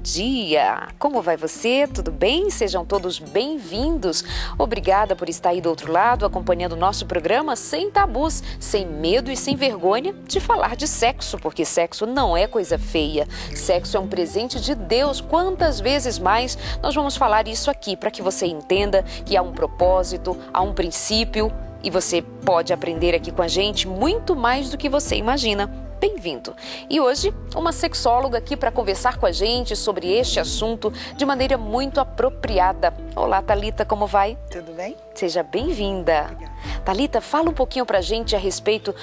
dia! Como vai você? Tudo bem? Sejam todos bem-vindos. Obrigada por estar aí do outro lado, acompanhando o nosso programa sem tabus, sem medo e sem vergonha de falar de sexo, porque sexo não é coisa feia. Sexo é um presente de Deus. Quantas vezes mais nós vamos falar isso aqui, para que você entenda que há um propósito, há um princípio e você pode aprender aqui com a gente muito mais do que você imagina. Bem-vindo! E hoje, uma sexóloga aqui para conversar com a gente sobre este assunto de maneira muito apropriada. Olá, Thalita, como vai? Tudo bem? Seja bem-vinda. Thalita, fala um pouquinho pra gente a respeito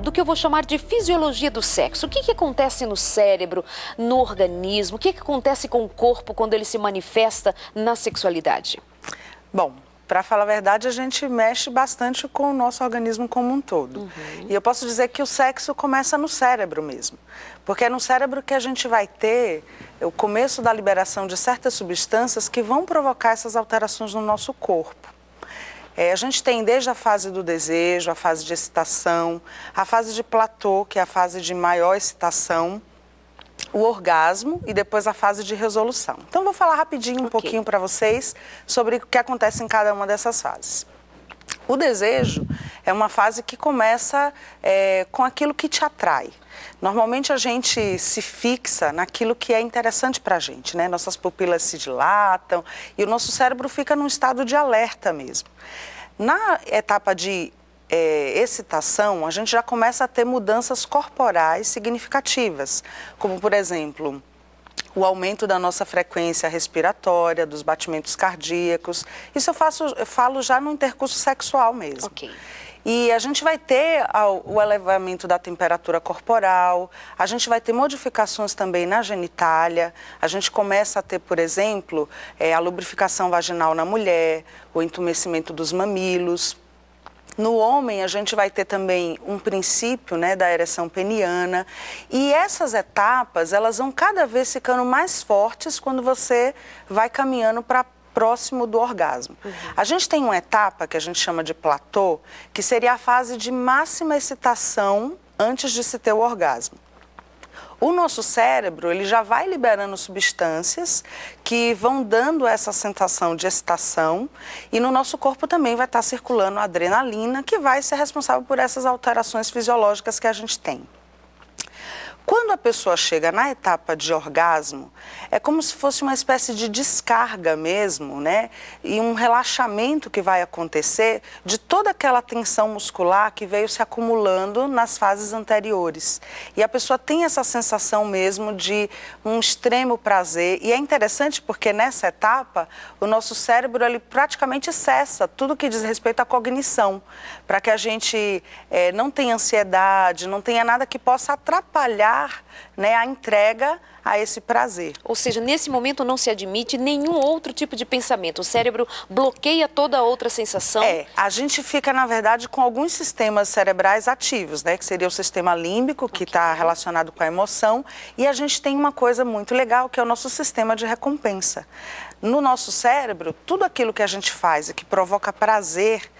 do que eu vou chamar de fisiologia do sexo. O que acontece no cérebro, no organismo? O que acontece com o corpo quando ele se manifesta na sexualidade? Bom, para falar a verdade, a gente mexe bastante com o nosso organismo como um todo. E eu posso dizer que o sexo começa no cérebro mesmo. Porque é no cérebro que a gente vai ter o começo da liberação de certas substâncias que vão provocar essas alterações no nosso corpo. A gente tem desde a fase do desejo, a fase de excitação, a fase de platô, que é a fase de maior excitação, o orgasmo e depois a fase de resolução. Então, vou falar rapidinho um pouquinho para vocês sobre o que acontece em cada uma dessas fases. O desejo é uma fase que começa com aquilo que te atrai. Normalmente a gente se fixa naquilo que é interessante para a gente, né? Nossas pupilas se dilatam e o nosso cérebro fica num estado de alerta mesmo. Na etapa de excitação, a gente já começa a ter mudanças corporais significativas, como, por exemplo, o aumento da nossa frequência respiratória, dos batimentos cardíacos. Isso eu falo já no intercurso sexual mesmo. Ok. E a gente vai ter o elevamento da temperatura corporal, a gente vai ter modificações também na genitália, a gente começa a ter, por exemplo, a lubrificação vaginal na mulher, o entumecimento dos mamilos. No homem, a gente vai ter também um princípio, né, da ereção peniana. E essas etapas, elas vão cada vez ficando mais fortes quando você vai caminhando para próximo do orgasmo. A gente tem uma etapa que a gente chama de platô, que seria a fase de máxima excitação antes de se ter o orgasmo. O nosso cérebro, ele já vai liberando substâncias que vão dando essa sensação de excitação e no nosso corpo também vai estar circulando a adrenalina, que vai ser responsável por essas alterações fisiológicas que a gente tem. Quando a pessoa chega na etapa de orgasmo, é como se fosse uma espécie de descarga mesmo, né? E um relaxamento que vai acontecer de toda aquela tensão muscular que veio se acumulando nas fases anteriores. E a pessoa tem essa sensação mesmo de um extremo prazer. E é interessante porque nessa etapa, o nosso cérebro ele praticamente cessa tudo que diz respeito à cognição, para que a gente não tenha ansiedade, não tenha nada que possa atrapalhar, né, a entrega a esse prazer. Ou seja, nesse momento não se admite nenhum outro tipo de pensamento. O cérebro bloqueia toda outra sensação. A gente fica, na verdade, com alguns sistemas cerebrais ativos, né? Que seria o sistema límbico, que está relacionado com a emoção. E a gente tem uma coisa muito legal, que é o nosso sistema de recompensa. No nosso cérebro, tudo aquilo que a gente faz e que provoca prazer,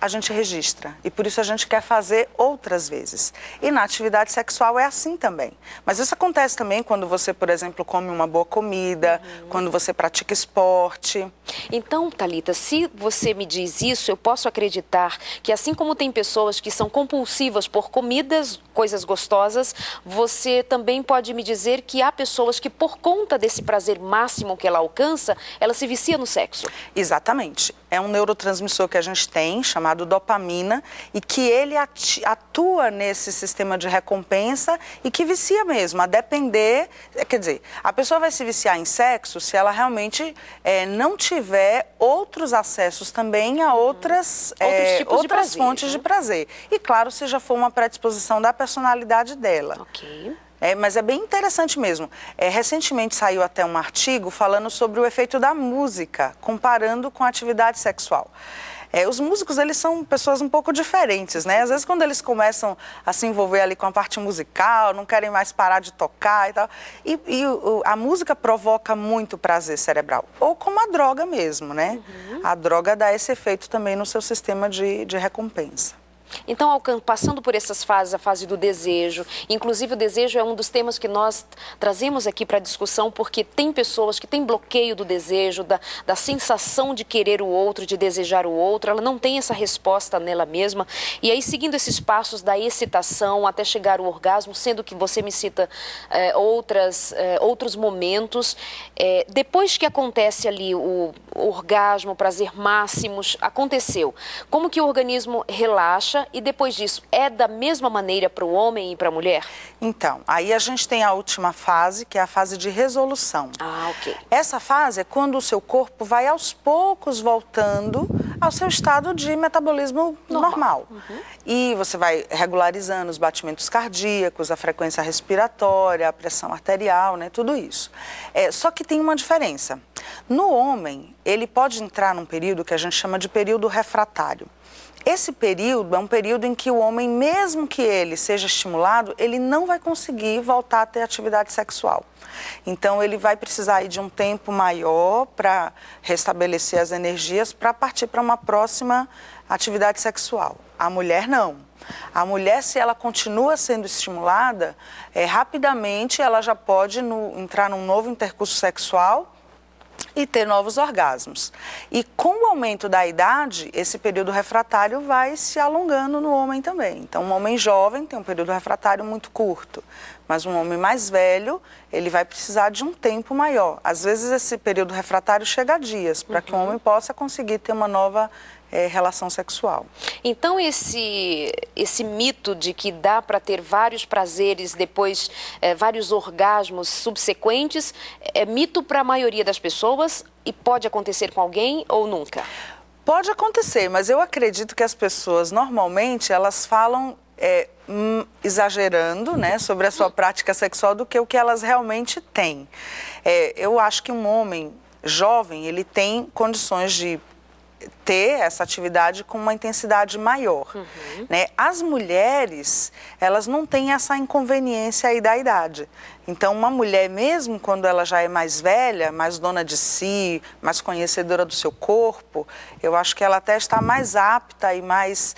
a gente registra. E por isso a gente quer fazer outras vezes. E na atividade sexual é assim também. Mas isso acontece também quando você, por exemplo, come uma boa comida, quando você pratica esporte. Então, Thalita, se você me diz isso, eu posso acreditar que assim como tem pessoas que são compulsivas por comidas, coisas gostosas, você também pode me dizer que há pessoas que por conta desse prazer máximo que ela alcança, ela se vicia no sexo. Exatamente. É um neurotransmissor que a gente tem, chamado dopamina, e que ele atua nesse sistema de recompensa e que vicia mesmo, a depender... Quer dizer, a pessoa vai se viciar em sexo se ela realmente não tiver outros acessos também a outras fontes de prazer. E claro, se já for uma predisposição da personalidade dela. Ok. Mas é bem interessante mesmo. Recentemente saiu até um artigo falando sobre o efeito da música, comparando com a atividade sexual. Os músicos, eles são pessoas um pouco diferentes, né? Às vezes, quando eles começam a se envolver ali com a parte musical, não querem mais parar de tocar e tal. A música provoca muito prazer cerebral. Ou como a droga mesmo, né? A droga dá esse efeito também no seu sistema de recompensa. Então, passando por essas fases, a fase do desejo, inclusive o desejo é um dos temas que nós trazemos aqui para discussão, porque tem pessoas que têm bloqueio do desejo, da sensação de querer o outro, de desejar o outro, ela não tem essa resposta nela mesma. E aí, seguindo esses passos da excitação até chegar ao orgasmo, sendo que você me cita outros momentos, depois que acontece ali o orgasmo, o prazer máximos, aconteceu. Como que o organismo relaxa e depois disso é da mesma maneira para o homem e para a mulher? Então, aí a gente tem a última fase, que é a fase de resolução. Ok. Essa fase é quando o seu corpo vai aos poucos voltando ao seu estado de metabolismo normal. E você vai regularizando os batimentos cardíacos, a frequência respiratória, a pressão arterial, né, tudo isso. Só que tem uma diferença. No homem, ele pode entrar num período que a gente chama de período refratário. Esse período é um período em que o homem, mesmo que ele seja estimulado, ele não vai conseguir voltar a ter atividade sexual. Então, ele vai precisar aí de um tempo maior para restabelecer as energias para partir para uma próxima atividade sexual. A mulher, não. A mulher, se ela continua sendo estimulada, rapidamente ela já pode entrar num novo intercurso sexual e ter novos orgasmos. E com o aumento da idade, esse período refratário vai se alongando no homem também. Então, um homem jovem tem um período refratário muito curto, mas um homem mais velho, ele vai precisar de um tempo maior. Às vezes, esse período refratário chega a dias, para que o homem possa conseguir ter uma nova relação sexual. Então, esse mito de que dá para ter vários prazeres, depois vários orgasmos subsequentes, é mito para a maioria das pessoas e pode acontecer com alguém ou nunca? Pode acontecer, mas eu acredito que as pessoas, normalmente, elas falam exagerando, né, sobre a sua prática sexual do que o que elas realmente têm. Eu acho que um homem jovem, ele tem condições de ter essa atividade com uma intensidade maior, né? As mulheres, elas não têm essa inconveniência aí da idade. Então, uma mulher, mesmo quando ela já é mais velha, mais dona de si, mais conhecedora do seu corpo, eu acho que ela até está mais apta e mais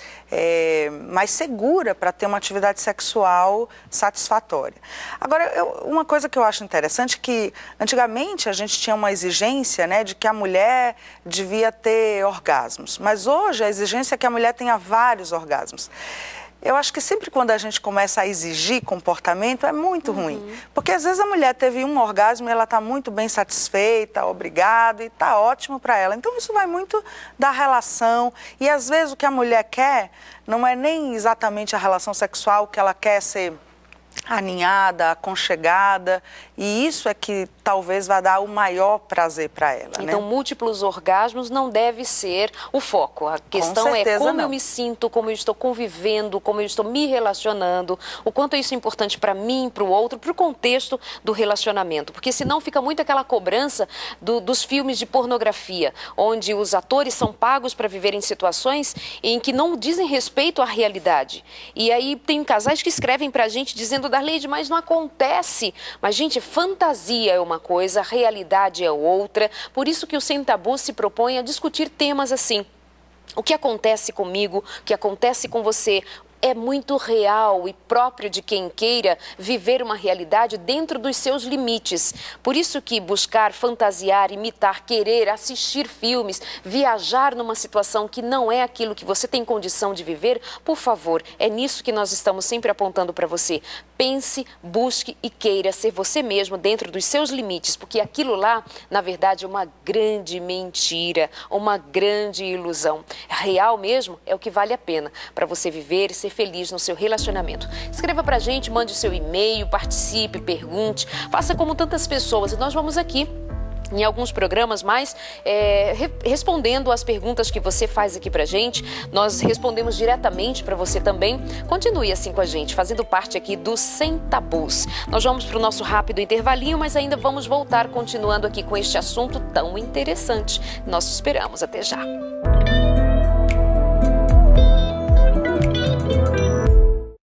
segura para ter uma atividade sexual satisfatória. Agora, uma coisa que eu acho interessante é que, antigamente, a gente tinha uma exigência, né, de que a mulher devia ter orgasmos, mas hoje a exigência é que a mulher tenha vários orgasmos. Eu acho que sempre quando a gente começa a exigir comportamento é muito ruim. Porque às vezes a mulher teve um orgasmo e ela está muito bem satisfeita, obrigada, e está ótimo para ela. Então isso vai muito da relação. E às vezes o que a mulher quer não é nem exatamente a relação sexual, que ela quer ser aninhada, aconchegada, e isso é que talvez vá dar o maior prazer para ela. Então, né? Múltiplos orgasmos não deve ser o foco. A questão é como eu me sinto, como eu estou convivendo, como eu estou me relacionando, o quanto isso é importante para mim, para o outro, para o contexto do relacionamento. Porque senão fica muito aquela cobrança dos filmes de pornografia, onde os atores são pagos para viver em situações em que não dizem respeito à realidade. E aí tem casais que escrevem para a gente dizendo: Darleide, mas não acontece. Mas, gente, fantasia é uma coisa, a realidade é outra. Por isso que o Sem Tabu se propõe a discutir temas assim. O que acontece comigo, o que acontece com você, é muito real e próprio de quem queira viver uma realidade dentro dos seus limites. Por isso que buscar, fantasiar, imitar, querer, assistir filmes, viajar numa situação que não é aquilo que você tem condição de viver, por favor, é nisso que nós estamos sempre apontando para você. Pense, busque e queira ser você mesmo dentro dos seus limites, porque aquilo lá, na verdade, é uma grande mentira, uma grande ilusão. Real mesmo é o que vale a pena para você viver e ser feliz no seu relacionamento. Escreva pra gente, mande o seu e-mail, participe, pergunte, faça como tantas pessoas e nós vamos aqui em alguns programas mais respondendo as perguntas que você faz aqui pra gente. Nós respondemos diretamente para você também. Continue assim com a gente, fazendo parte aqui do Sem Tabus. Nós vamos para o nosso rápido intervalinho, mas ainda vamos voltar continuando aqui com este assunto tão interessante. Nós te esperamos. Até já.